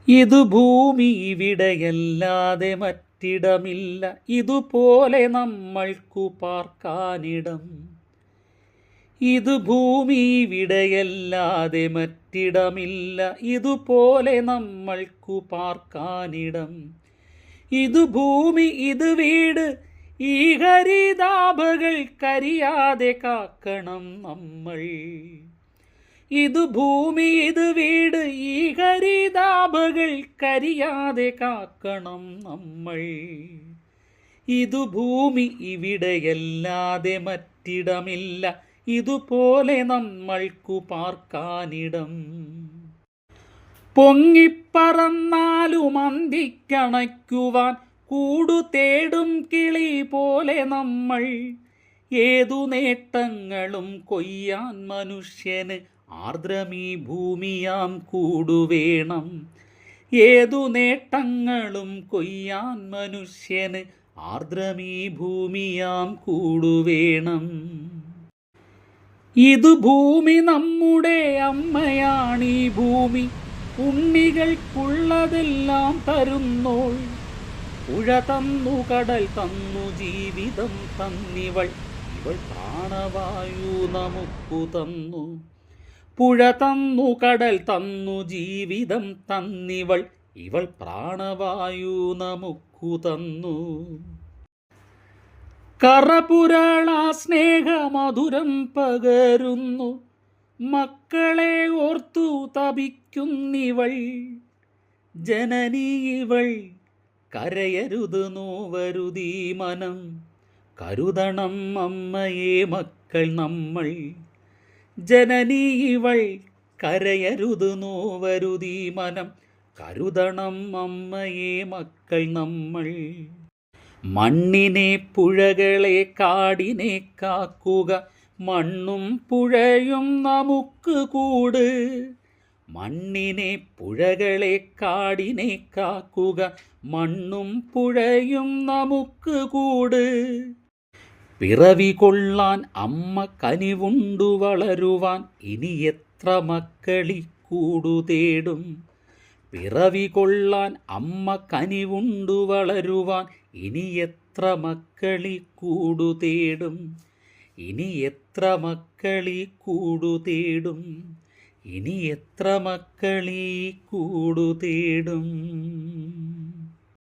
ഇതു ഭൂമി ഇവിടെയല്ലാതെ മറ്റിടമില്ല, ഇതുപോലെ നമ്മൾക്കു പാർക്കാനിടം. ഇത് ഭൂമി ഇവിടെയല്ലാതെ മറ്റിടമില്ല, ഇതുപോലെ നമ്മൾക്കു പാർക്കാനിടം. ഇത് ഭൂമി ഇത് വീട്, ഈ ഹരിതാഭകൾ കരിയാതെ കാക്കണം നമ്മൾ. ഇത് ഭൂമി ഇത് വീട്, ഈ ഹരിതാഭകൾ കരിയാതെ കാക്കണം നമ്മൾ. ഇതു ഭൂമി ഇവിടെയല്ലാതെ മറ്റിടമില്ല, ഇതുപോലെ നമ്മൾക്കു പാർക്കാനിടം. പൊങ്ങിപ്പറന്നാലും അന്തിക്കണയ്ക്കുവാൻ കൂടു തേടും കിളി പോലെ നമ്മൾ. ഏതു നേട്ടങ്ങളും കൊയ്യാൻ മനുഷ്യന് ആർദ്രമീ ഭൂമിയാം കൂടുവേണം. ഏതു നേട്ടങ്ങളും കൊയ്യാൻ മനുഷ്യന് ആർദ്രമീ ഭൂമിയാം കൂടുവേണം. ഇത് ഭൂമി നമ്മുടെ അമ്മയാണീ ഭൂമി, ഉണ്ണികൾക്കുള്ളതെല്ലാം തരുന്നോൾ. പുഴ തന്നു കടൽ തന്നു ജീവിതം തന്നിവൾ, ഇവൾ പ്രാണവായു നമുക്കു തന്നു. പുഴ തന്നു കടൽ തന്നു ജീവിതം തന്നിവൾ, ഇവൾ പ്രാണവായു നമുക്കു തന്നു. കറപുരളാ സ്നേഹമധുരം പകരുന്നു, മക്കളെ ഓർത്തു തപിക്കുന്നിവൾ. ജനനി ഇവൾ കരയരുത് നോവരുതീ മനം, കരുതണം അമ്മയെ മക്കൾ നമ്മൾ. ജനനി ഇവൾ കരയരുത് നോവരുതീ മനം, കരുതണം അമ്മയെ മക്കൾ നമ്മൾ. മണ്ണിനെ പുഴകളെ കാടിനെ കാക്കുക, മണ്ണും പുഴയും നമുക്ക് കൂട്. മണ്ണിനെ പുഴകളെ കാടിനെ കാക്കുക, മണ്ണും പുഴയും നമുക്ക് കൂട്. പിറവി കൊള്ളാൻ അമ്മ കനിവുണ്ടു വളരുവാൻ, ഇനി എത്ര മക്കളി കൂടു തേടും. പിറവി കൊള്ളാൻ അമ്മ കനിവുണ്ടു വളരുവാൻ, ഇനി എത്ര മക്കളി കൂടു തേടും. ഇനി എത്ര മക്കളി കൂടു തേടും. ഇനി എത്ര മക്കളി കൂടു തേടും.